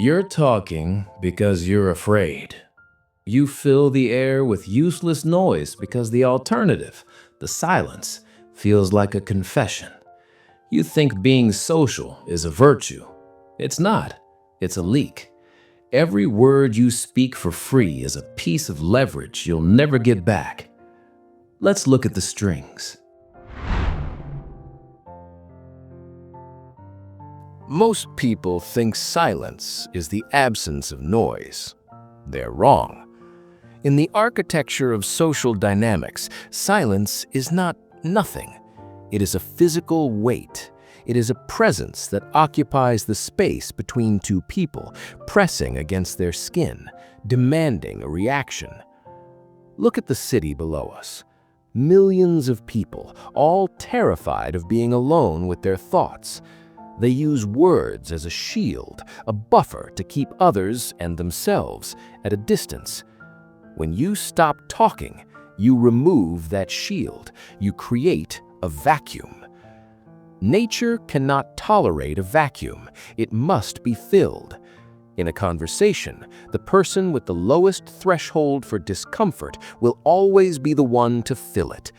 You're talking because you're afraid. You fill the air with useless noise because the alternative, the silence, feels like a confession. You think being social is a virtue. It's not. It's a leak. Every word you speak for free is a piece of leverage you'll never get back. Let's look at the strings. Most people think silence is the absence of noise. They're wrong. In the architecture of social dynamics, silence is not nothing. It is a physical weight. It is a presence that occupies the space between two people, pressing against their skin, demanding a reaction. Look at the city below us. Millions of people, all terrified of being alone with their thoughts. They use words as a shield, a buffer to keep others and themselves at a distance. When you stop talking, you remove that shield. You create a vacuum. Nature cannot tolerate a vacuum. It must be filled. In a conversation, the person with the lowest threshold for discomfort will always be the one to fill it.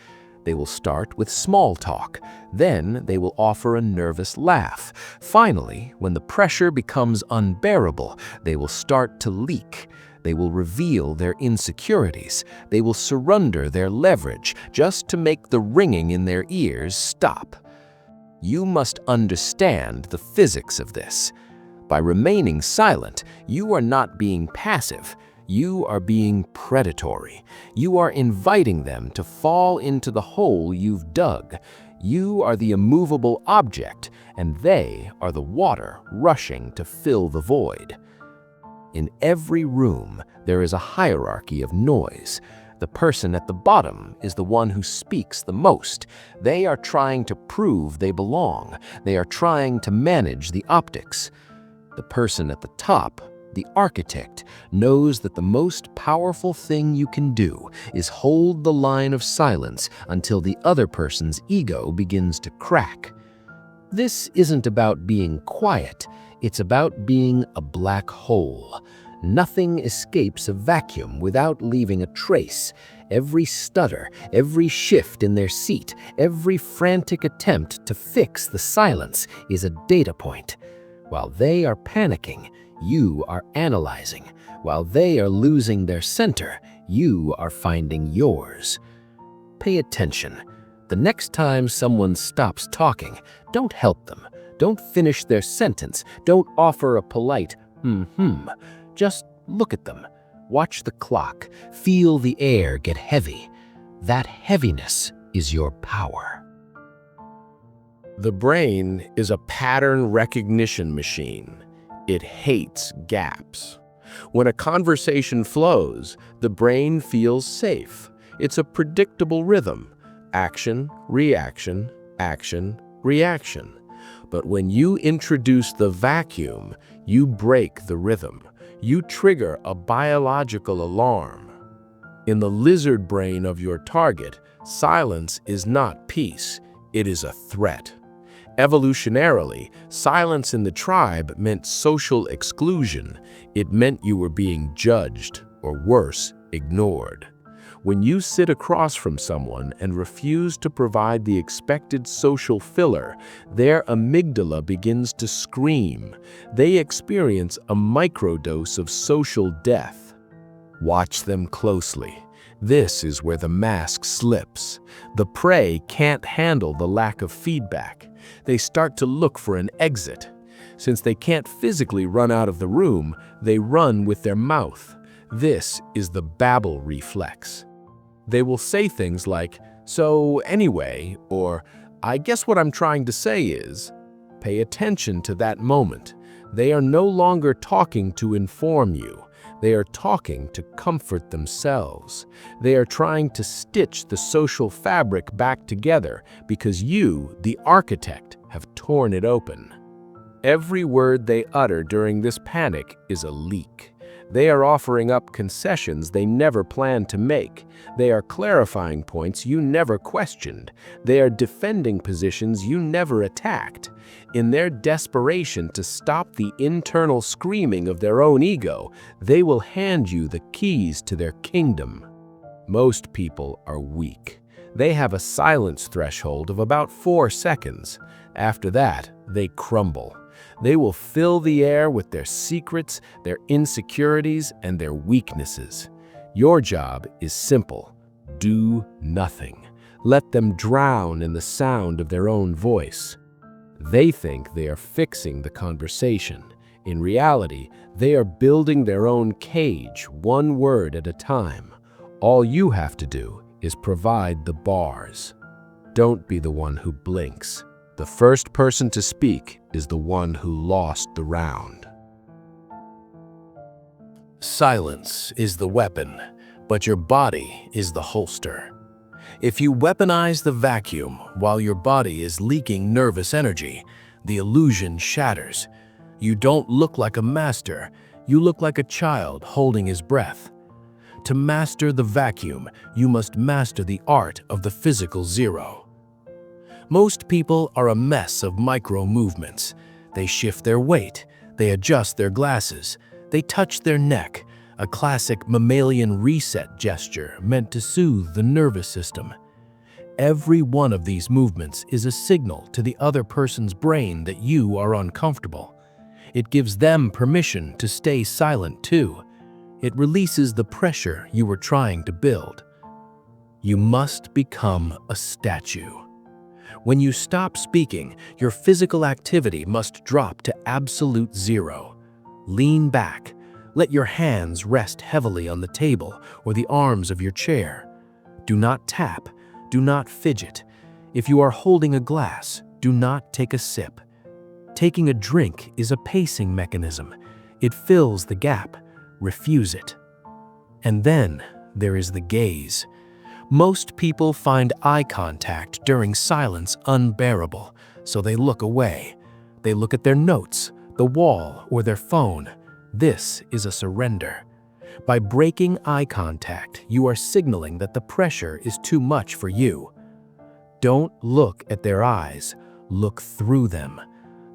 They will start with small talk. Then they will offer a nervous laugh. Finally, when the pressure becomes unbearable, they will start to leak. They will reveal their insecurities. They will surrender their leverage just to make the ringing in their ears stop. You must understand the physics of this. By remaining silent, you are not being passive. You are being predatory. You are inviting them to fall into the hole you've dug. You are the immovable object, and they are the water rushing to fill the void. In every room, there is a hierarchy of noise. The person at the bottom is the one who speaks the most. They are trying to prove they belong. They are trying to manage the optics. The person at the top, the architect, knows that the most powerful thing you can do is hold the line of silence until the other person's ego begins to crack. This isn't about being quiet. It's about being a black hole. Nothing escapes a vacuum without leaving a trace. Every stutter, every shift in their seat, every frantic attempt to fix the silence is a data point. While they are panicking, you are analyzing. While they are losing their center, you are finding yours. Pay attention. The next time someone stops talking, don't help them. Don't finish their sentence. Don't offer a polite, Just look at them. Watch the clock. Feel the air get heavy. That heaviness is your power. The brain is a pattern recognition machine. It hates gaps. When a conversation flows, the brain feels safe. It's a predictable rhythm. Action, reaction, action, reaction. But when you introduce the vacuum, you break the rhythm. You trigger a biological alarm. In the lizard brain of your target, silence is not peace. It is a threat. Evolutionarily, silence in the tribe meant social exclusion. It meant you were being judged, or worse, ignored. When you sit across from someone and refuse to provide the expected social filler, their amygdala begins to scream. They experience a microdose of social death. Watch them closely. This is where the mask slips. The prey can't handle the lack of feedback. They start to look for an exit. Since they can't physically run out of the room, they run with their mouth. This is the babble reflex. They will say things like, "So anyway," or "I guess what I'm trying to say is." Pay attention to that moment. They are no longer talking to inform you. They are talking to comfort themselves. They are trying to stitch the social fabric back together because you, the architect, have torn it open. Every word they utter during this panic is a leak. They are offering up concessions they never planned to make. They are clarifying points you never questioned. They are defending positions you never attacked. In their desperation to stop the internal screaming of their own ego, they will hand you the keys to their kingdom. Most people are weak. They have a silence threshold of about 4 seconds. After that, they crumble. They will fill the air with their secrets, their insecurities, and their weaknesses. Your job is simple. Do nothing. Let them drown in the sound of their own voice. They think they are fixing the conversation. In reality, they are building their own cage, one word at a time. All you have to do is provide the bars. Don't be the one who blinks. The first person to speak is the one who lost the round. Silence is the weapon, but your body is the holster. If you weaponize the vacuum while your body is leaking nervous energy, the illusion shatters. You don't look like a master, you look like a child holding his breath. To master the vacuum, you must master the art of the physical zero. Most people are a mess of micro-movements. They shift their weight, they adjust their glasses, they touch their neck, a classic mammalian reset gesture meant to soothe the nervous system. Every one of these movements is a signal to the other person's brain that you are uncomfortable. It gives them permission to stay silent too. It releases the pressure you were trying to build. You must become a statue. When you stop speaking, your physical activity must drop to absolute zero. Lean back. Let your hands rest heavily on the table or the arms of your chair. Do not tap. Do not fidget. If you are holding a glass, do not take a sip. Taking a drink is a pacing mechanism. It fills the gap. Refuse it. And then there is the gaze. Most people find eye contact during silence unbearable, so they look away. They look at their notes, the wall, or their phone. This is a surrender. By breaking eye contact, you are signaling that the pressure is too much for you. Don't look at their eyes, look through them.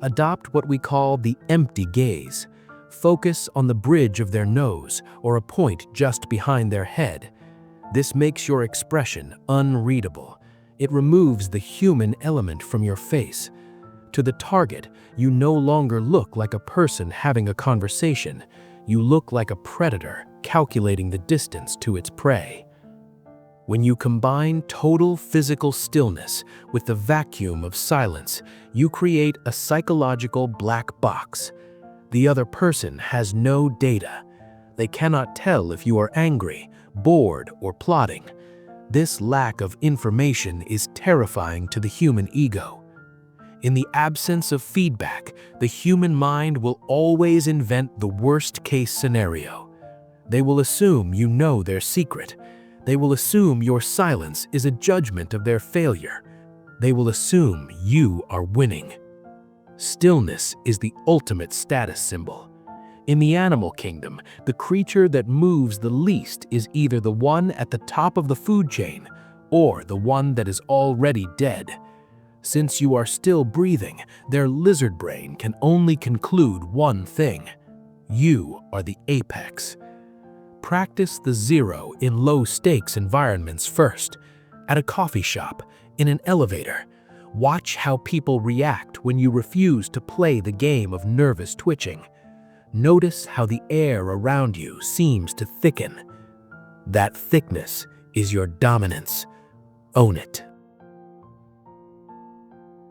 Adopt what we call the empty gaze. Focus on the bridge of their nose or a point just behind their head. This makes your expression unreadable. It removes the human element from your face. To the target, you no longer look like a person having a conversation. You look like a predator calculating the distance to its prey. When you combine total physical stillness with the vacuum of silence, you create a psychological black box. The other person has no data. They cannot tell if you are angry, bored, or plotting. This lack of information is terrifying to the human ego. In the absence of feedback, the human mind will always invent the worst-case scenario. They will assume you know their secret. They will assume your silence is a judgment of their failure. They will assume you are winning. Stillness is the ultimate status symbol. In the animal kingdom, the creature that moves the least is either the one at the top of the food chain or the one that is already dead. Since you are still breathing, their lizard brain can only conclude one thing. You are the apex. Practice the zero in low-stakes environments first. At a coffee shop, in an elevator. Watch how people react when you refuse to play the game of nervous twitching. Notice how the air around you seems to thicken. That thickness is your dominance. Own it.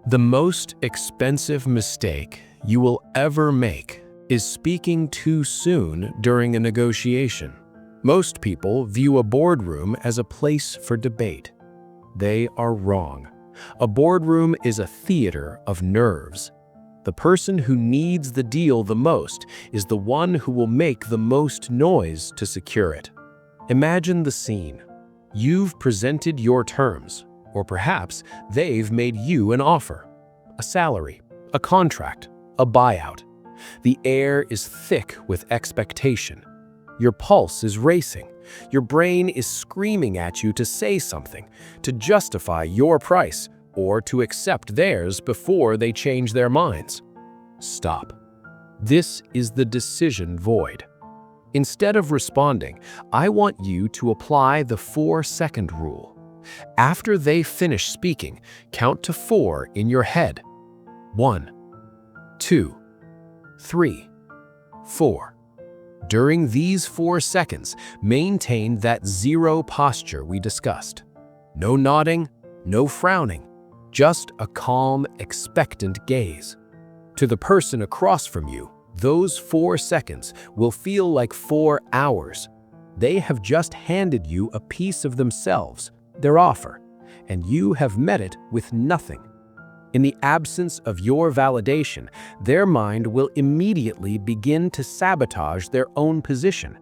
The most expensive mistake you will ever make is speaking too soon during a negotiation. Most people view a boardroom as a place for debate. They are wrong. A boardroom is a theater of nerves. The person who needs the deal the most is the one who will make the most noise to secure it. Imagine the scene. You've presented your terms, or perhaps they've made you an offer. A salary, a contract, a buyout. The air is thick with expectation. Your pulse is racing. Your brain is screaming at you to say something, to justify your price, or to accept theirs before they change their minds. Stop. This is the decision void. Instead of responding, I want you to apply the 4-second rule. After they finish speaking, count to 4 in your head. 1, 2, 3, 4. During these 4 seconds, maintain that 0 posture we discussed. No nodding, no frowning, just a calm, expectant gaze. To the person across from you, those 4 seconds will feel like 4 hours. They have just handed you a piece of themselves, their offer, and you have met it with nothing. In the absence of your validation, their mind will immediately begin to sabotage their own position.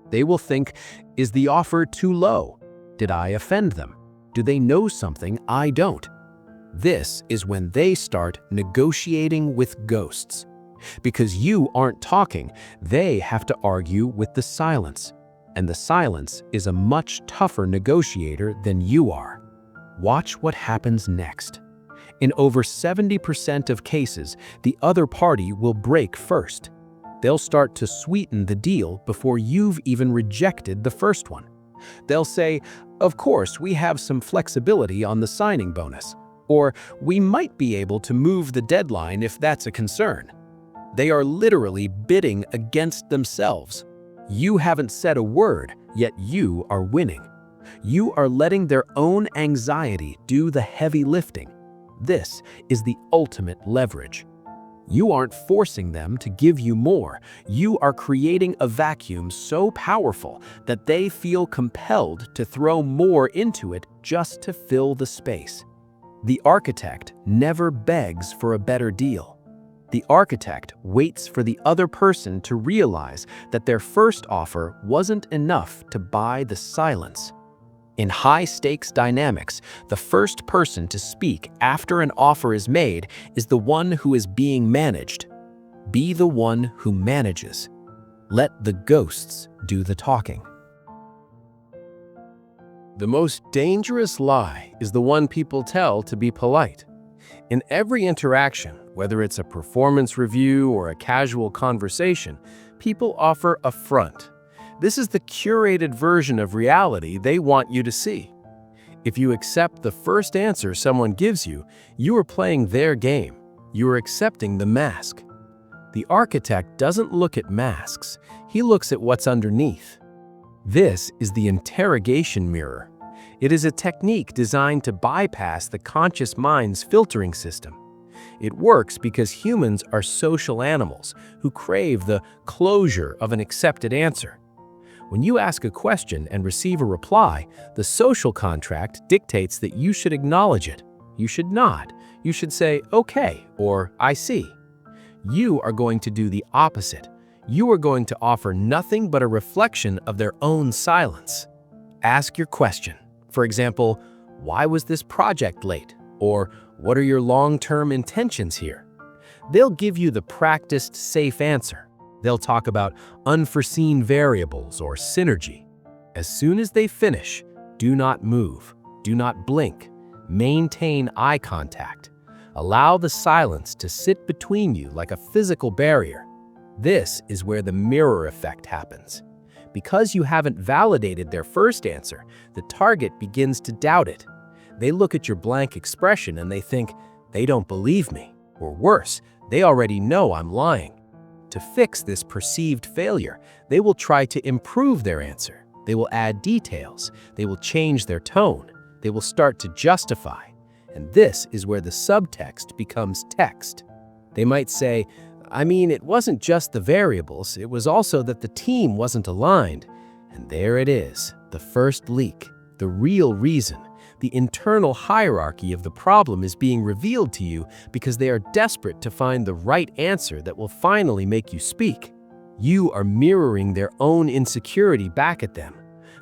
They will think, is the offer too low? Did I offend them? Do they know something I don't? This is when they start negotiating with ghosts. Because you aren't talking, they have to argue with the silence. And the silence is a much tougher negotiator than you are. Watch what happens next. In over 70% of cases, the other party will break first. They'll start to sweeten the deal before you've even rejected the first one. They'll say, of course, we have some flexibility on the signing bonus, or we might be able to move the deadline if that's a concern. They are literally bidding against themselves. You haven't said a word, yet you are winning. You are letting their own anxiety do the heavy lifting. This is the ultimate leverage. You aren't forcing them to give you more. You are creating a vacuum so powerful that they feel compelled to throw more into it just to fill the space. The architect never begs for a better deal. The architect waits for the other person to realize that their first offer wasn't enough to buy the silence. In high-stakes dynamics, the first person to speak after an offer is made is the one who is being managed. Be the one who manages. Let the ghosts do the talking. The most dangerous lie is the one people tell to be polite. In every interaction, whether it's a performance review or a casual conversation, people offer a front. This is the curated version of reality they want you to see. If you accept the first answer someone gives you, you are playing their game. You are accepting the mask. The architect doesn't look at masks. He looks at what's underneath. This is the interrogation mirror. It is a technique designed to bypass the conscious mind's filtering system. It works because humans are social animals who crave the closure of an accepted answer. When you ask a question and receive a reply, the social contract dictates that you should acknowledge it. You should not. You should say, okay, or I see. You are going to do the opposite. You are going to offer nothing but a reflection of their own silence. Ask your question. For example, why was this project late? Or what are your long-term intentions here? They'll give you the practiced, safe answer. They'll talk about unforeseen variables or synergy. As soon as they finish, do not move, do not blink, maintain eye contact. Allow the silence to sit between you like a physical barrier. This is where the mirror effect happens. Because you haven't validated their first answer, the target begins to doubt it. They look at your blank expression and they think, they don't believe me. Or worse, they already know I'm lying. To fix this perceived failure, they will try to improve their answer. They will add details. They will change their tone. They will start to justify. And this is where the subtext becomes text. They might say, I mean, it wasn't just the variables, it was also that the team wasn't aligned. And there it is, the first leak, the real reason. The internal hierarchy of the problem is being revealed to you because they are desperate to find the right answer that will finally make you speak. You are mirroring their own insecurity back at them.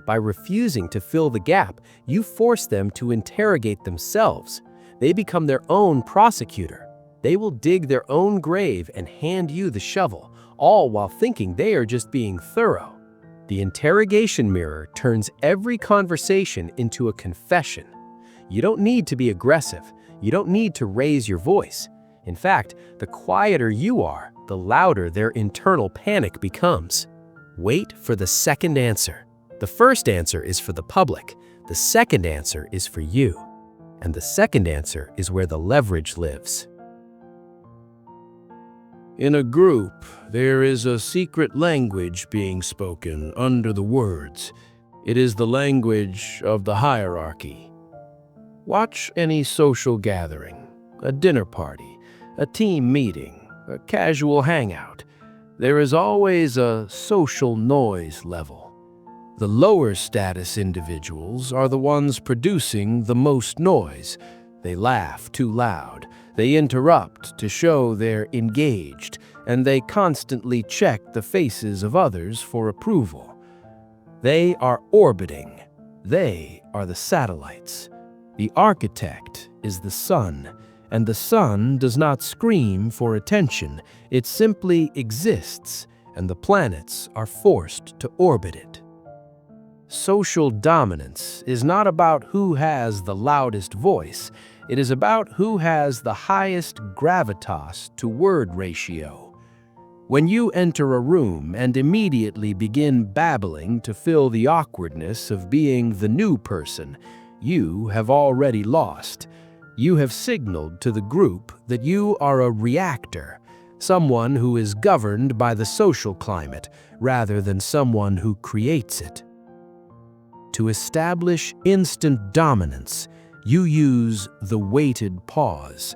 By refusing to fill the gap, you force them to interrogate themselves. They become their own prosecutor. They will dig their own grave and hand you the shovel, all while thinking they are just being thorough. The interrogation mirror turns every conversation into a confession. You don't need to be aggressive. You don't need to raise your voice. In fact, the quieter you are, the louder their internal panic becomes. Wait for the second answer. The first answer is for the public. The second answer is for you. And the second answer is where the leverage lives. In a group, there is a secret language being spoken under the words. It is the language of the hierarchy. Watch any social gathering, a dinner party, a team meeting, a casual hangout. There is always a social noise level. The lower status individuals are the ones producing the most noise. They laugh too loud, they interrupt to show they're engaged, and they constantly check the faces of others for approval. They are orbiting. They are the satellites. The architect is the sun, and the sun does not scream for attention. It simply exists, and the planets are forced to orbit it. Social dominance is not about who has the loudest voice. It is about who has the highest gravitas to word ratio. When you enter a room and immediately begin babbling to fill the awkwardness of being the new person, you have already lost. You have signaled to the group that you are a reactor, someone who is governed by the social climate rather than someone who creates it. To establish instant dominance, you use the weighted pause.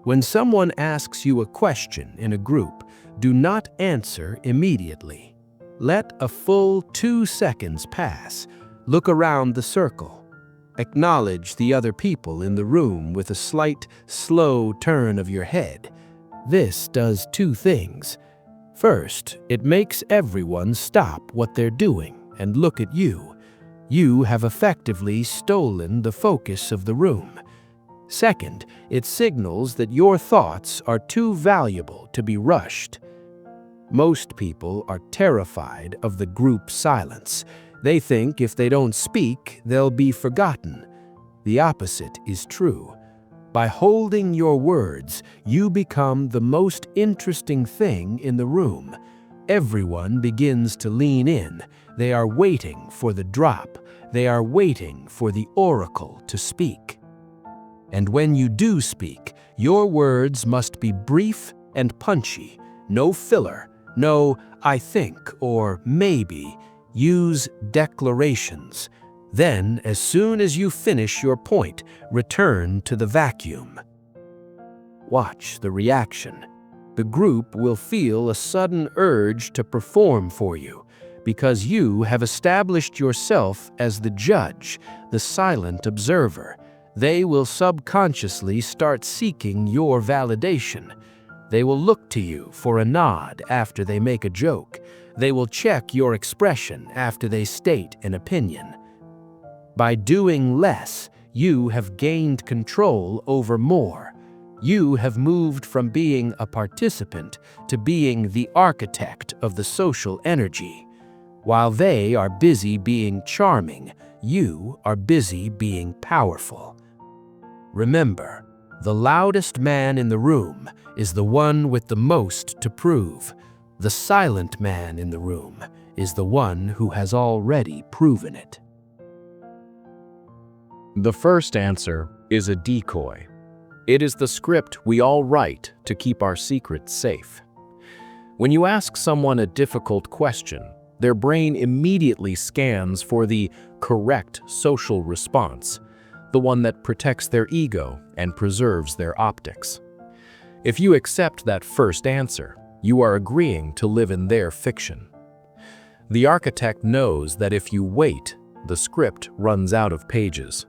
When someone asks you a question in a group, do not answer immediately. Let a full 2 seconds pass. Look around the circle. Acknowledge the other people in the room with a slight, slow turn of your head. This does 2 things. First, it makes everyone stop what they're doing and look at you. You have effectively stolen the focus of the room. Second, it signals that your thoughts are too valuable to be rushed. Most people are terrified of the group silence. They think if they don't speak, they'll be forgotten. The opposite is true. By holding your words, you become the most interesting thing in the room. Everyone begins to lean in. They are waiting for the drop. They are waiting for the oracle to speak. And when you do speak, your words must be brief and punchy. No filler, no "I think" or "maybe." Use declarations. Then, as soon as you finish your point, return to the vacuum. Watch the reaction. The group will feel a sudden urge to perform for you, because you have established yourself as the judge, the silent observer. They will subconsciously start seeking your validation. They will look to you for a nod after they make a joke. They will check your expression after they state an opinion. By doing less, you have gained control over more. You have moved from being a participant to being the architect of the social energy. While they are busy being charming, you are busy being powerful. Remember, the loudest man in the room is the one with the most to prove. The silent man in the room is the one who has already proven it. The first answer is a decoy. It is the script we all write to keep our secrets safe. When you ask someone a difficult question, their brain immediately scans for the correct social response, the one that protects their ego and preserves their optics. If you accept that first answer, you are agreeing to live in their fiction. The architect knows that if you wait, the script runs out of pages.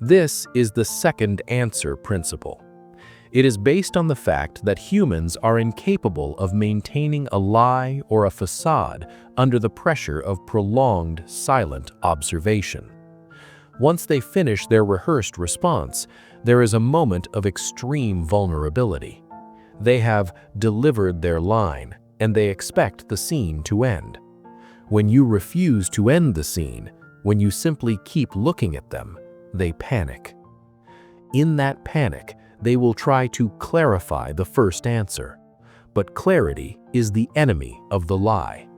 This is the second answer principle. It is based on the fact that humans are incapable of maintaining a lie or a facade under the pressure of prolonged, silent observation. Once they finish their rehearsed response, there is a moment of extreme vulnerability. They have delivered their line, and they expect the scene to end. When you refuse to end the scene, when you simply keep looking at them, they panic. In that panic, they will try to clarify the first answer. But clarity is the enemy of the lie.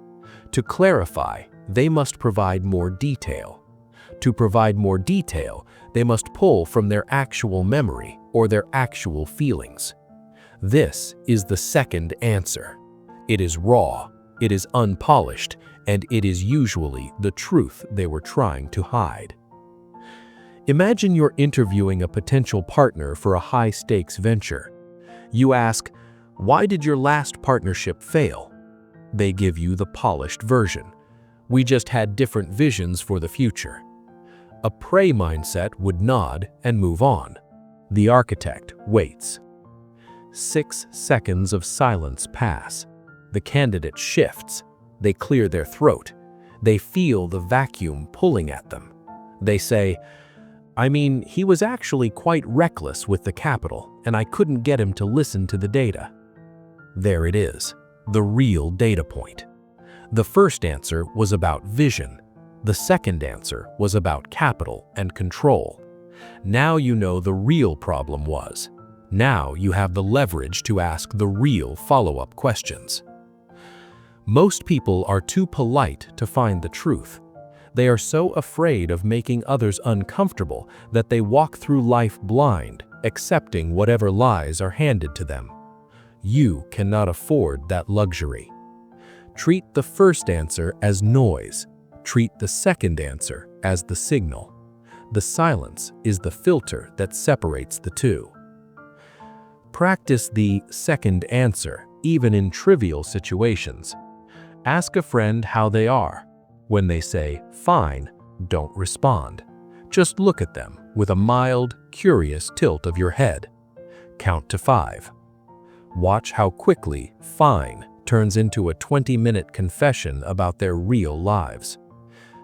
To clarify, they must provide more detail. To provide more detail, they must pull from their actual memory or their actual feelings. This is the second answer. It is raw, it is unpolished, and it is usually the truth they were trying to hide. Imagine you're interviewing a potential partner for a high-stakes venture. You ask, "Why did your last partnership fail?" They give you the polished version. "We just had different visions for the future." A prey mindset would nod and move on. The architect waits. 6 seconds of silence pass. The candidate shifts. They clear their throat. They feel the vacuum pulling at them. They say, "I mean, he was actually quite reckless with the capital, and I couldn't get him to listen to the data." There it is, the real data point. The first answer was about vision. The second answer was about capital and control. Now you know the real problem was. Now you have the leverage to ask the real follow-up questions. Most people are too polite to find the truth. They are so afraid of making others uncomfortable that they walk through life blind, accepting whatever lies are handed to them. You cannot afford that luxury. Treat the first answer as noise. Treat the second answer as the signal. The silence is the filter that separates the two. Practice the second answer, even in trivial situations. Ask a friend how they are. When they say, "Fine," don't respond. Just look at them with a mild, curious tilt of your head. Count to 5. Watch how quickly "fine" turns into a 20-minute confession about their real lives.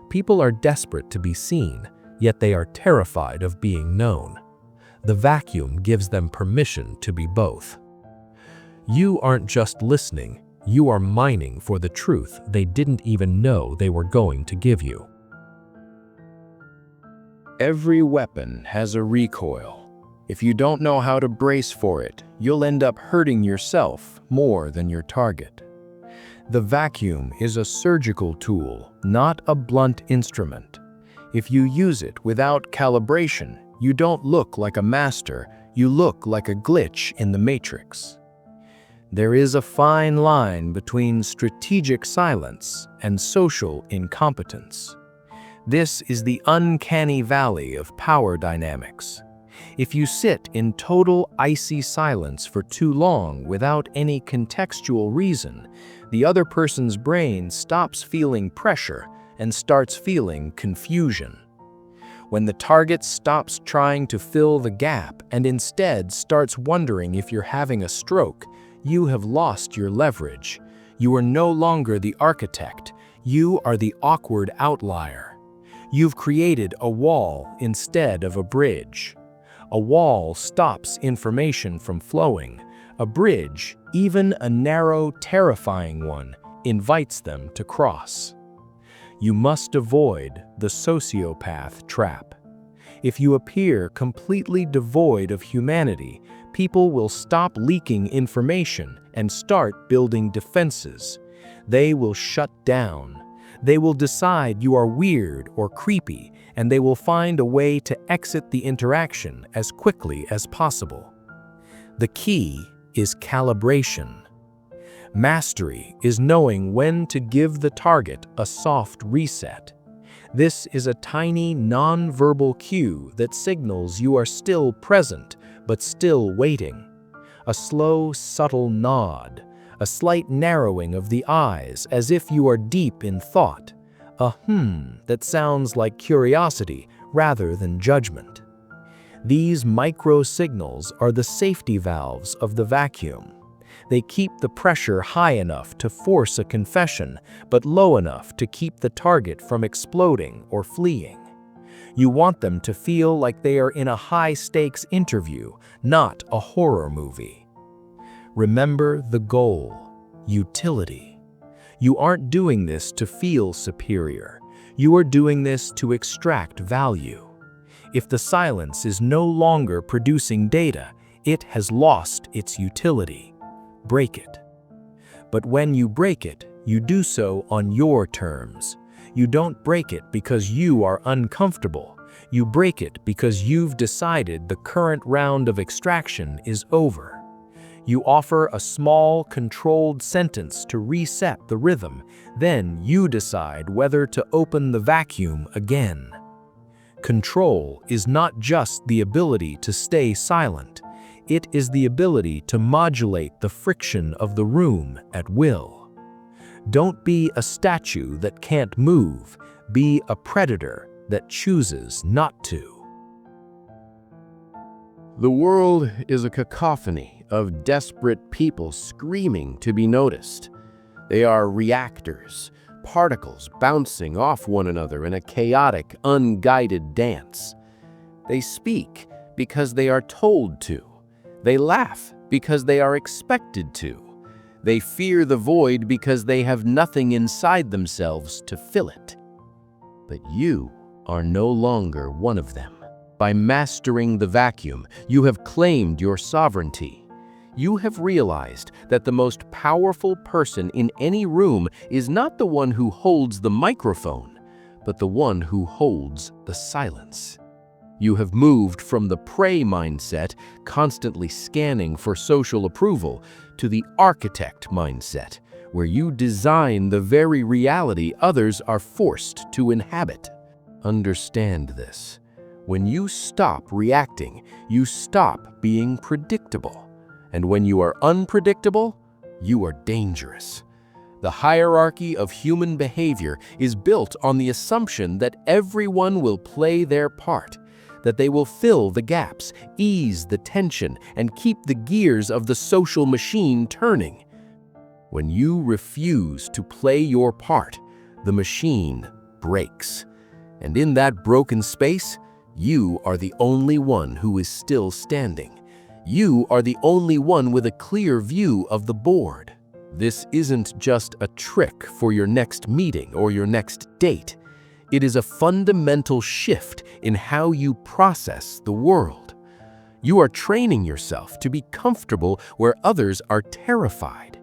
People are desperate to be seen, yet they are terrified of being known. The vacuum gives them permission to be both. You aren't just listening, you are mining for the truth they didn't even know they were going to give you. Every weapon has a recoil. If you don't know how to brace for it, you'll end up hurting yourself more than your target. The vacuum is a surgical tool, not a blunt instrument. If you use it without calibration, you don't look like a master, you look like a glitch in the matrix. There is a fine line between strategic silence and social incompetence. This is the uncanny valley of power dynamics. If you sit in total icy silence for too long without any contextual reason, the other person's brain stops feeling pressure and starts feeling confusion. When the target stops trying to fill the gap and instead starts wondering if you're having a stroke, you have lost your leverage. You are no longer the architect. You are the awkward outlier. You've created a wall instead of a bridge. A wall stops information from flowing. A bridge, even a narrow, terrifying one, invites them to cross. You must avoid the sociopath trap. If you appear completely devoid of humanity, people will stop leaking information and start building defenses. They will shut down. They will decide you are weird or creepy, and they will find a way to exit the interaction as quickly as possible. The key is calibration. Mastery is knowing when to give the target a soft reset. This is a tiny non-verbal cue that signals you are still present, but still waiting. A slow, subtle nod, a slight narrowing of the eyes as if you are deep in thought, a that sounds like curiosity rather than judgment. These micro-signals are the safety valves of the vacuum. They keep the pressure high enough to force a confession, but low enough to keep the target from exploding or fleeing. You want them to feel like they are in a high-stakes interview, not a horror movie. Remember the goal: utility. You aren't doing this to feel superior. You are doing this to extract value. If the silence is no longer producing data, it has lost its utility. Break it. But when you break it, you do so on your terms. You don't break it because you are uncomfortable. You break it because you've decided the current round of extraction is over. You offer a small, controlled sentence to reset the rhythm. Then you decide whether to open the vacuum again. Control is not just the ability to stay silent. It is the ability to modulate the friction of the room at will. Don't be a statue that can't move. Be a predator that chooses not to. The world is a cacophony of desperate people screaming to be noticed. They are reactors, particles bouncing off one another in a chaotic, unguided dance. They speak because they are told to. They laugh because they are expected to. They fear the void because they have nothing inside themselves to fill it. But you are no longer one of them. By mastering the vacuum, you have claimed your sovereignty. You have realized that the most powerful person in any room is not the one who holds the microphone, but the one who holds the silence. You have moved from the prey mindset, constantly scanning for social approval, to the architect mindset, where you design the very reality others are forced to inhabit. Understand this. When you stop reacting, you stop being predictable. And when you are unpredictable, you are dangerous. The hierarchy of human behavior is built on the assumption that everyone will play their part, that they will fill the gaps, ease the tension, and keep the gears of the social machine turning. When you refuse to play your part, the machine breaks. And in that broken space, you are the only one who is still standing. You are the only one with a clear view of the board. This isn't just a trick for your next meeting or your next date. It is a fundamental shift in how you process the world. You are training yourself to be comfortable where others are terrified.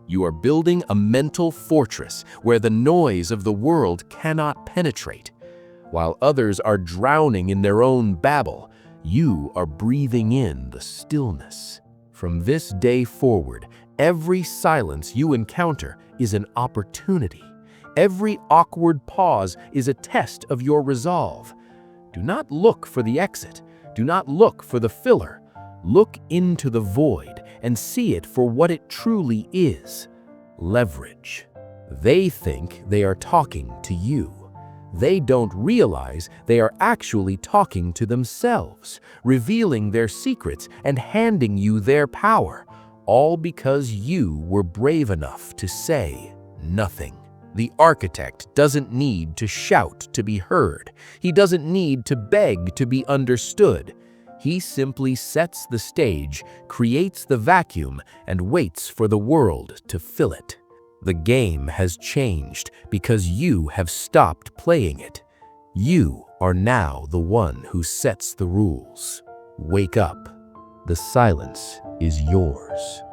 You are building a mental fortress where the noise of the world cannot penetrate. While others are drowning in their own babble, you are breathing in the stillness. From this day forward, every silence you encounter is an opportunity. Every awkward pause is a test of your resolve. Do not look for the exit. Do not look for the filler. Look into the void and see it for what it truly is: leverage. They think they are talking to you. They don't realize they are actually talking to themselves, revealing their secrets and handing you their power, all because you were brave enough to say nothing. The architect doesn't need to shout to be heard. He doesn't need to beg to be understood. He simply sets the stage, creates the vacuum, and waits for the world to fill it. The game has changed because you have stopped playing it. You are now the one who sets the rules. Wake up. The silence is yours.